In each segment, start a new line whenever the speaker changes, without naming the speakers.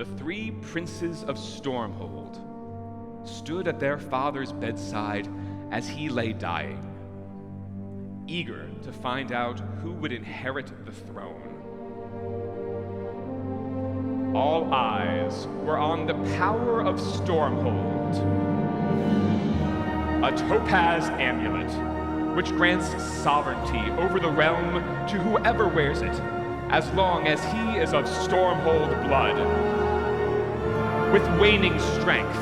the three princes of Stormhold stood at their father's bedside as he lay dying, eager to find out who would inherit the throne. All eyes were on the power of Stormhold, a topaz amulet which grants sovereignty over the realm to whoever wears it, as long as he is of Stormhold blood. With waning strength,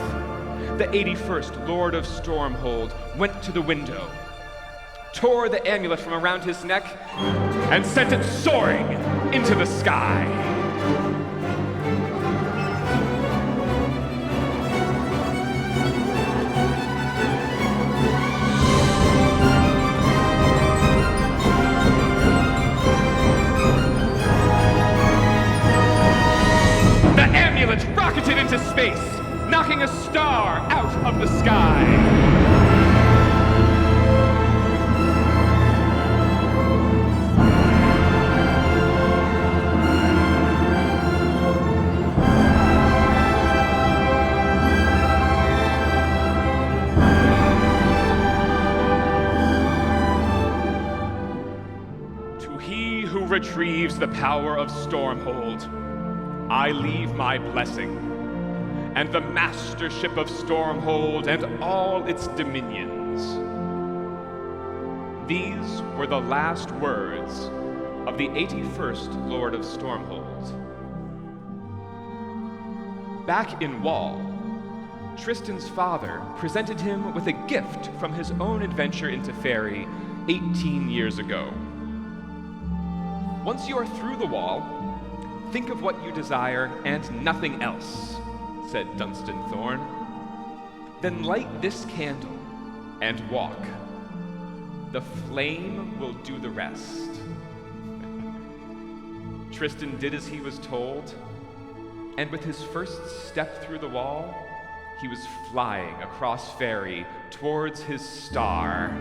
the 81st Lord of Stormhold went to the window, tore the amulet from around his neck, and sent it soaring into the sky. The amulet rocketed into space, knocking a star out of the sky. To he who retrieves the power of Stormhold, I leave my blessing, and the mastership of Stormhold and all its dominions. These were the last words of the 81st Lord of Stormhold. Back in Wall, Tristan's father presented him with a gift from his own adventure into Fairy 18 years ago. Once you are through the Wall, think of what you desire and nothing else, said Dunstan Thorn. Then light this candle and walk. The flame will do the rest. Tristan did as he was told, and with his first step through the wall, he was flying across Fairy towards his star.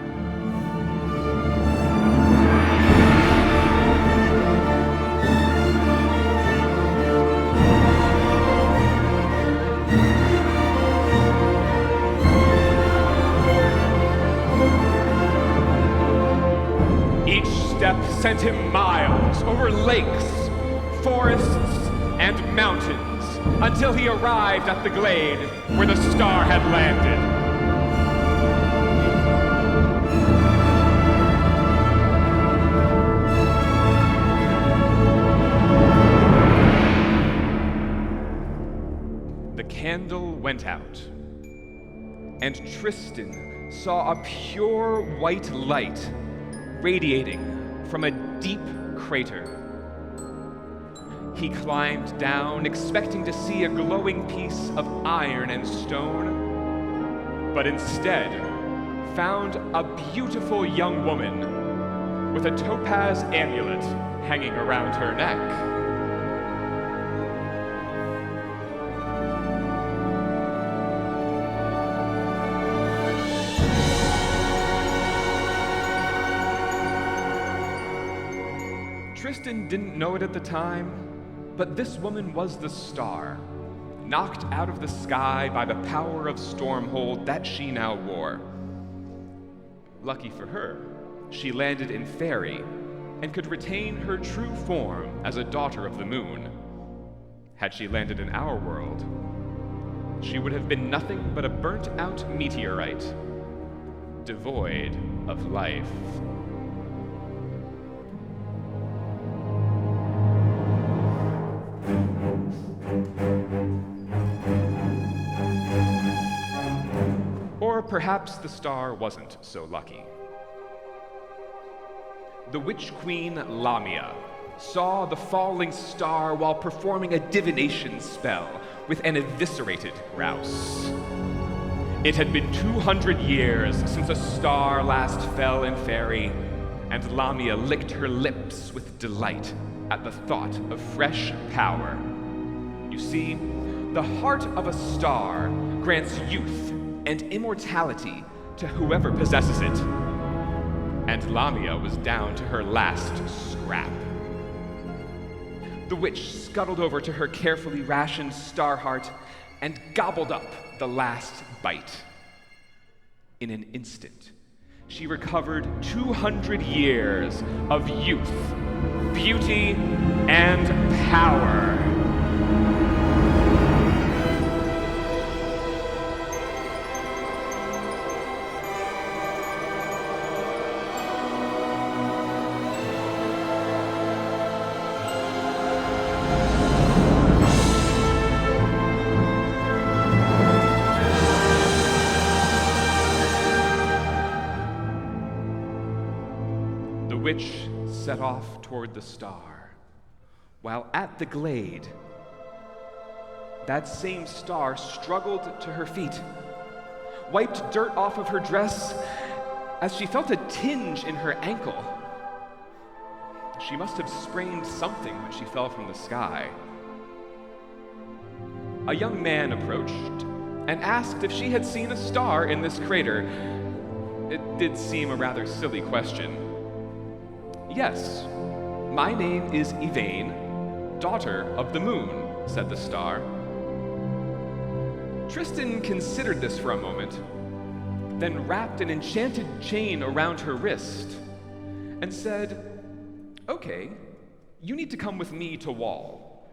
Sent him miles over lakes, forests, and mountains until he arrived at the glade where the star had landed. The candle went out, and Tristan saw a pure white light radiating from a deep crater. He climbed down, expecting to see a glowing piece of iron and stone, but instead found a beautiful young woman with a topaz amulet hanging around her neck. Tristan didn't know it at the time, but this woman was the star, knocked out of the sky by the power of Stormhold that she now wore. Lucky for her, she landed in Fairy and could retain her true form as a daughter of the moon. Had she landed in our world, she would have been nothing but a burnt-out meteorite, devoid of life. Or perhaps the star wasn't so lucky. The witch queen Lamia saw the falling star while performing a divination spell with an eviscerated grouse. It had been 200 years since a star last fell in Fairy, and Lamia licked her lips with delight at the thought of fresh power. You see, the heart of a star grants youth and immortality to whoever possesses it. And Lamia was down to her last scrap. The witch scuttled over to her carefully rationed star heart and gobbled up the last bite. In an instant, she recovered 200 years of youth, beauty, and power. The witch set off toward the star, while at the glade, that same star struggled to her feet, wiped dirt off of her dress as she felt a tinge in her ankle. She must have sprained something when she fell from the sky. A young man approached and asked if she had seen a star in this crater. It did seem a rather silly question. Yes, my name is Yvaine, daughter of the moon, said the star. Tristan considered this for a moment, then wrapped an enchanted chain around her wrist and said, "Okay, you need to come with me to Wall."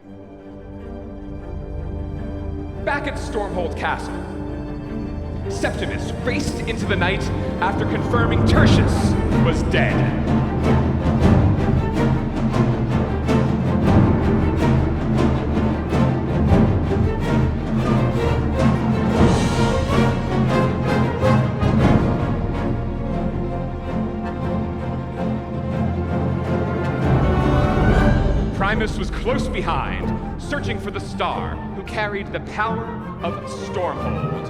Back at Stormhold Castle, Septimus raced into the night after confirming Tertius was dead. Primus was close behind, searching for the star who carried the power of Stormhold.